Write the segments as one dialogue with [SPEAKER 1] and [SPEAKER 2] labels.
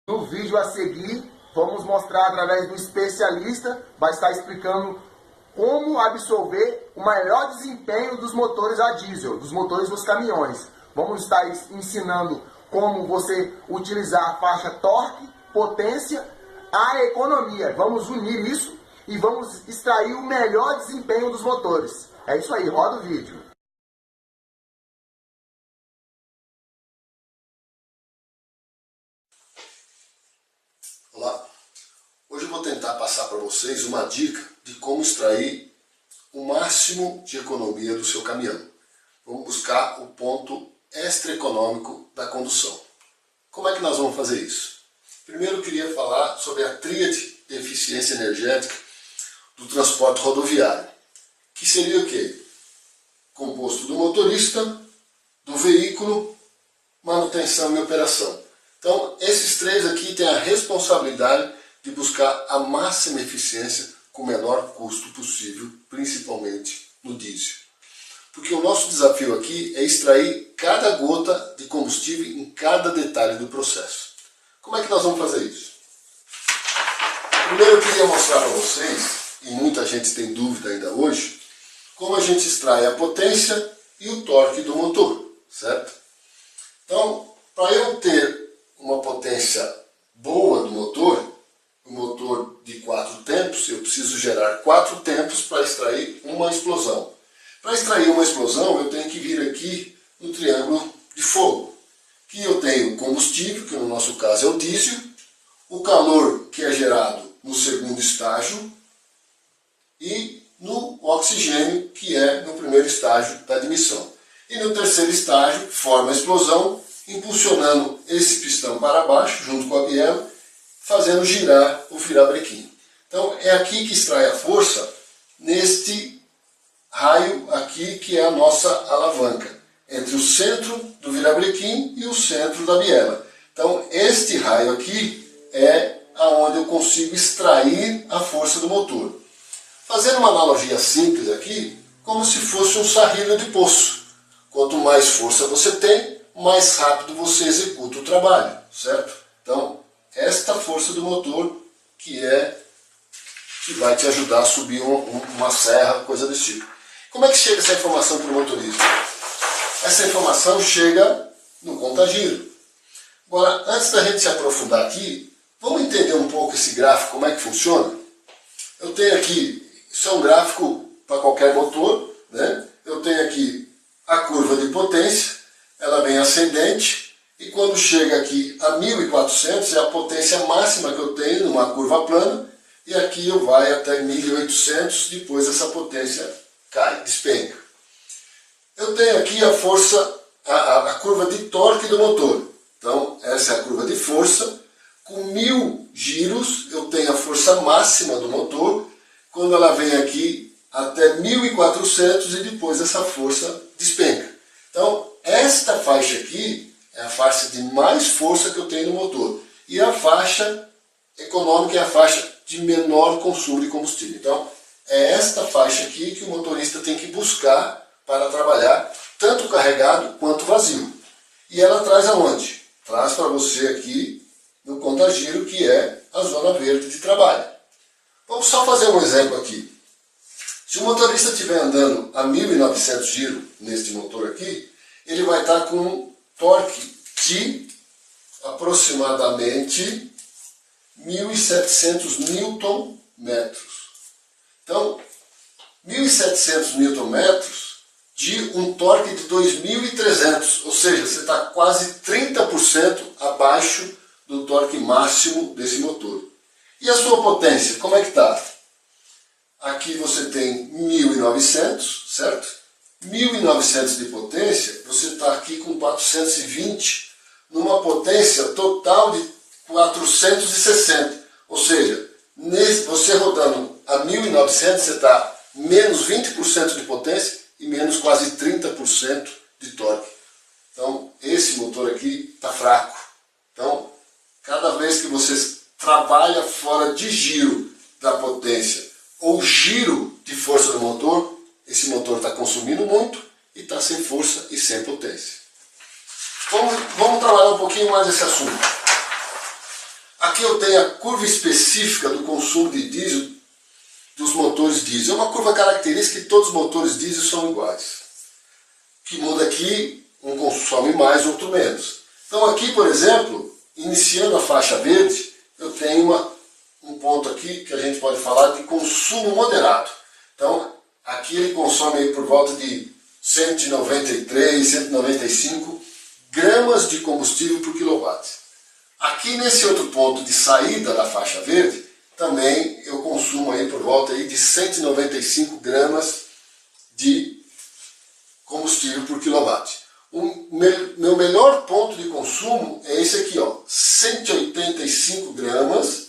[SPEAKER 1] No vídeo a seguir, vamos mostrar através do especialista, vai estar explicando como absorver o melhor desempenho dos motores a diesel, dos motores dos caminhões. Vamos estar ensinando como você utilizar a faixa torque, potência, a economia. Vamos unir isso e vamos extrair o melhor desempenho dos motores. É isso aí, roda o vídeo.
[SPEAKER 2] Olá, hoje eu vou tentar passar para vocês uma dica de como extrair o máximo de economia do seu caminhão. Vamos buscar o ponto extra econômico da condução. Como é que nós vamos fazer isso? Primeiro eu queria falar sobre a tríade de eficiência energética do transporte rodoviário, que seria o quê? Composto do motorista, do veículo, manutenção e operação. Então, esses três aqui têm a responsabilidade de buscar a máxima eficiência com o menor custo possível, principalmente no diesel. Porque o nosso desafio aqui é extrair cada gota de combustível em cada detalhe do processo. Como é que nós vamos fazer isso? Primeiro eu queria mostrar para vocês, e muita gente tem dúvida ainda hoje, como a gente extrai a potência e o torque do motor, certo? Então, para eu ter uma potência boa do motor, um motor de 4 tempos, eu preciso gerar 4 tempos para extrair uma explosão. Para extrair uma explosão, eu tenho que vir aqui no triângulo de fogo, que eu tenho combustível, que no nosso caso é o diesel, o calor que é gerado no segundo estágio e no oxigênio, que é no primeiro estágio da admissão. E no terceiro estágio, forma a explosão, impulsionando esse pistão para baixo, junto com a biela, fazendo girar o virabrequim. Então é aqui que extrai a força, neste raio aqui que é a nossa alavanca, entre o centro do virabrequim e o centro da biela. Então este raio aqui é aonde eu consigo extrair a força do motor. Fazendo uma analogia simples aqui, como se fosse um sarrilho de poço. Quanto mais força você tem, mais rápido você executa o trabalho, certo? Então, esta força do motor que vai te ajudar a subir uma serra, coisa desse tipo. Como é que chega essa informação para o motorista? Essa informação chega no contagiro. Agora, antes da gente se aprofundar aqui, vamos entender um pouco esse gráfico, como é que funciona? Eu tenho aqui, isso é um gráfico para qualquer motor, né? Eu tenho aqui a curva de potência, ela vem ascendente, e quando chega aqui a 1400 é a potência máxima que eu tenho numa curva plana, e aqui eu vai até 1800, depois essa potência cai, despenca. Eu tenho aqui a força, a curva de torque do motor. Então essa é a curva de força, com 1000 giros eu tenho a força máxima do motor, quando ela vem aqui até 1400 e depois essa força despenca. Então esta faixa aqui é a faixa de mais força que eu tenho no motor. E a faixa econômica é a faixa de menor consumo de combustível. Então, é esta faixa aqui que o motorista tem que buscar para trabalhar, tanto carregado quanto vazio. E ela traz aonde? Traz para você aqui no contagiro, que é a zona verde de trabalho. Vamos só fazer um exemplo aqui. Se o motorista estiver andando a 1900 giros neste motor aqui, ele vai estar com um torque de aproximadamente 1700 Nm. Então, 1700 Nm de um torque de 2300, ou seja, você está quase 30% abaixo do torque máximo desse motor. E a sua potência, como é que está? Aqui você tem 1900, certo? 1900 de potência, você está aqui com 420, numa potência total de 460. Ou seja, você rodando a 1900, você está menos 20% de potência e menos quase 30% de torque. Então, esse motor aqui está fraco. Então, cada vez que você trabalha fora de giro da potência ou giro de força do motor, esse motor está consumindo muito e está sem força e sem potência. Vamos trabalhar um pouquinho mais esse assunto. Aqui eu tenho a curva específica do consumo de diesel dos motores diesel. É uma curva característica que todos os motores diesel são iguais. O que muda aqui, um consome mais, outro menos. Então aqui, por exemplo, iniciando a faixa verde, eu tenho um ponto aqui que a gente pode falar de consumo moderado. Então aqui ele consome aí por volta de 193, 195 gramas de combustível por quilowatt. Aqui nesse outro ponto de saída da faixa verde, também eu consumo aí por volta aí de 195 gramas de combustível por quilowatt. Meu melhor ponto de consumo é esse aqui, ó, 185 gramas,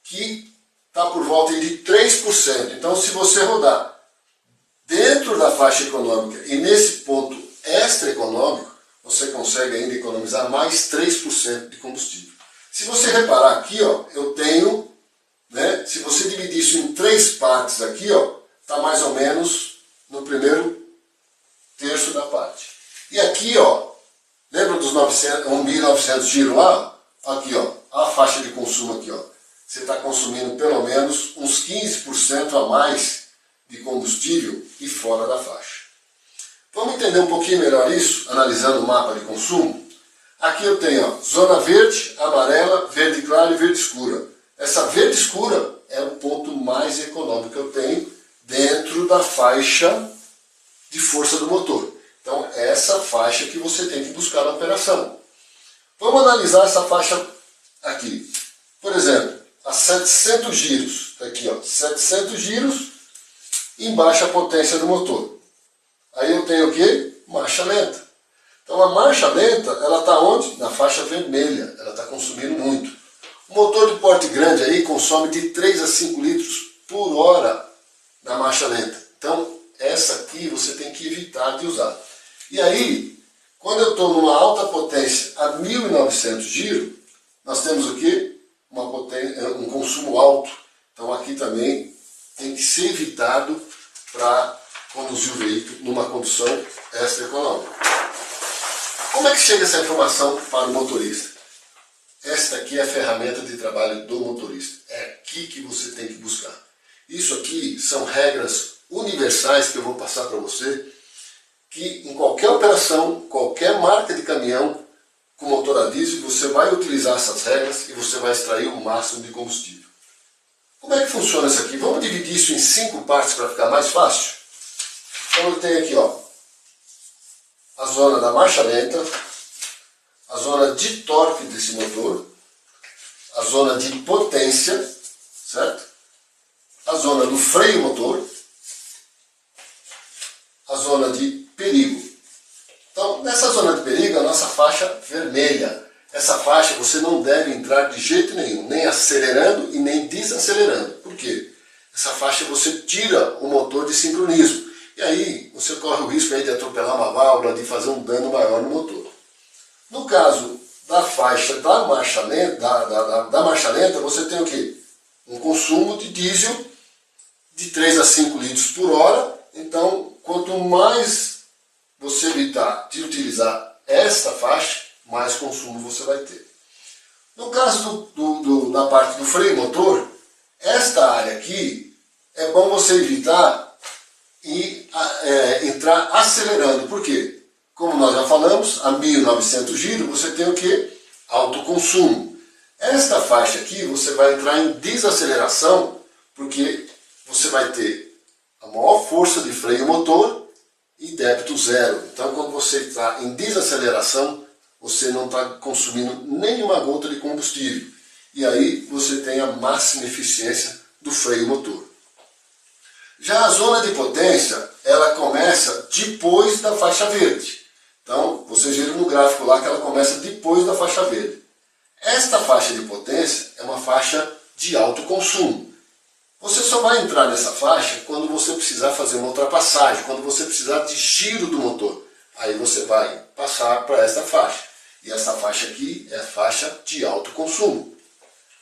[SPEAKER 2] que está por volta aí de 3%. Então, se você rodar dentro da faixa econômica e nesse ponto extra econômico, você consegue ainda economizar mais 3% de combustível. Se você reparar aqui, ó, eu tenho, né, se você dividir isso em 3 partes aqui, ó, está mais ou menos no primeiro terço da parte. E aqui, ó, lembra dos 1.900 giros lá? Aqui, ó, a faixa de consumo aqui, ó. Você está consumindo pelo menos uns 15% a mais de combustível e fora da faixa. Vamos entender um pouquinho melhor isso, analisando o mapa de consumo? Aqui eu tenho, ó, zona verde, amarela, verde claro e verde escura. Essa verde escura é o ponto mais econômico que eu tenho dentro da faixa de força do motor. Então, é essa faixa que você tem que buscar na operação. Vamos analisar essa faixa aqui. Por exemplo, a 700 giros. Está aqui, ó, 700 giros em baixa potência do motor. Aí eu tenho o quê? Marcha lenta. Então a marcha lenta, ela está onde? Na faixa vermelha. Ela está consumindo muito. O motor de porte grande aí consome de 3 a 5 litros por hora na marcha lenta. Então essa aqui você tem que evitar de usar. E aí, quando eu estou numa alta potência a 1.900 giros, nós temos o quê? Um consumo alto. Então aqui também tem que ser evitado para conduzir o veículo numa condução extra econômica. Como é que chega essa informação para o motorista? Esta aqui é a ferramenta de trabalho do motorista. É aqui que você tem que buscar. Isso aqui são regras universais que eu vou passar para você, que em qualquer operação, qualquer marca de caminhão com motor a diesel, você vai utilizar essas regras e você vai extrair o máximo de combustível. Como é que funciona isso aqui? Vamos dividir isso em 5 partes para ficar mais fácil? Então eu tenho aqui, ó, a zona da marcha lenta, a zona de torque desse motor, a zona de potência, certo? A zona do freio motor, a zona de perigo. Então, nessa zona de perigo, a nossa faixa vermelha. Essa faixa você não deve entrar de jeito nenhum, nem acelerando e nem desacelerando. Por quê? Essa faixa você tira o motor de sincronismo. E aí você corre o risco aí de atropelar uma válvula, de fazer um dano maior no motor. No caso da faixa da marcha lenta, da marcha lenta, você tem o quê? Um consumo de diesel de 3 a 5 litros por hora. Então, quanto mais você evitar de utilizar esta faixa, mais consumo você vai ter. No caso da parte do freio motor, esta área aqui é bom você evitar e entrar acelerando. Por quê? Como nós já falamos, a 1.900 giros você tem o quê? Alto consumo. Esta faixa aqui você vai entrar em desaceleração, porque você vai ter a maior força de freio motor e débito zero. Então quando você está em desaceleração, você não está consumindo nenhuma gota de combustível. E aí você tem a máxima eficiência do freio motor. Já a zona de potência, ela começa depois da faixa verde. Então, vocês viram no gráfico lá que ela começa depois da faixa verde. Esta faixa de potência é uma faixa de alto consumo. Você só vai entrar nessa faixa quando você precisar fazer uma ultrapassagem, quando você precisar de giro do motor. Aí você vai passar para esta faixa. E essa faixa aqui é a faixa de alto consumo.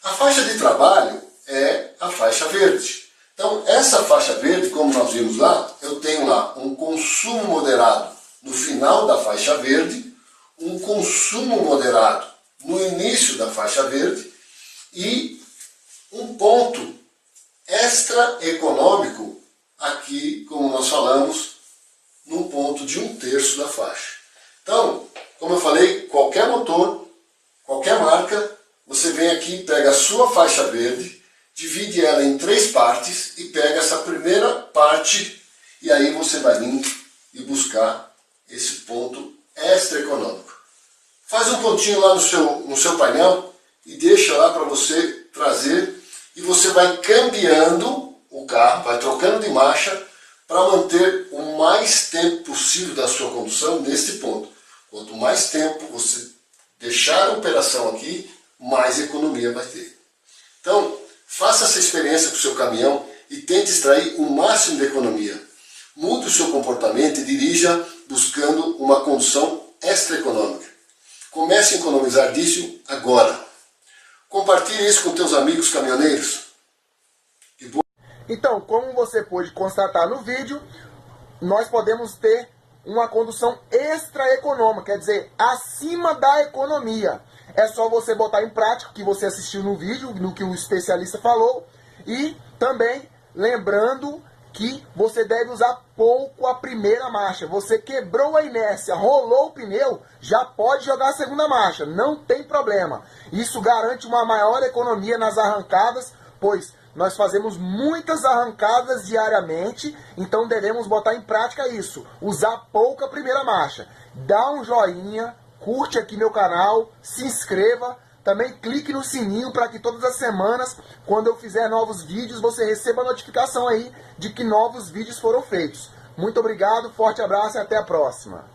[SPEAKER 2] A faixa de trabalho é a faixa verde. Então, essa faixa verde, como nós vimos lá, eu tenho lá um consumo moderado no final da faixa verde, um consumo moderado no início da faixa verde e um ponto extra econômico aqui, como nós falamos, num ponto de 1/3 da faixa. Então, como eu falei, qualquer motor, qualquer marca, você vem aqui, pega a sua faixa verde, divide ela em 3 partes e pega essa primeira parte e aí você vai vir e buscar esse ponto extra econômico. Faz um pontinho lá no seu painel e deixa lá para você trazer e você vai cambiando o carro, vai trocando de marcha para manter o mais tempo possível da sua condução neste ponto. Quanto mais tempo você deixar a operação aqui, mais economia vai ter. Então, faça essa experiência com o seu caminhão e tente extrair o máximo de economia. Mude o seu comportamento e dirija buscando uma condução extra econômica. Comece a economizar diesel agora. Compartilhe isso com teus amigos caminhoneiros.
[SPEAKER 1] Então, como você pôde constatar no vídeo, nós podemos ter uma condução extra econômica, quer dizer, acima da economia. É só você botar em prática o que você assistiu no vídeo, no que o especialista falou, e também lembrando que você deve usar pouco a primeira marcha. Você quebrou a inércia, rolou o pneu, já pode jogar a segunda marcha, não tem problema. Isso garante uma maior economia nas arrancadas, pois nós fazemos muitas arrancadas diariamente, então devemos botar em prática isso, usar pouco a primeira marcha. Dá um joinha, curte aqui meu canal, se inscreva, também clique no sininho para que todas as semanas, quando eu fizer novos vídeos, você receba a notificação aí de que novos vídeos foram feitos. Muito obrigado, forte abraço e até a próxima.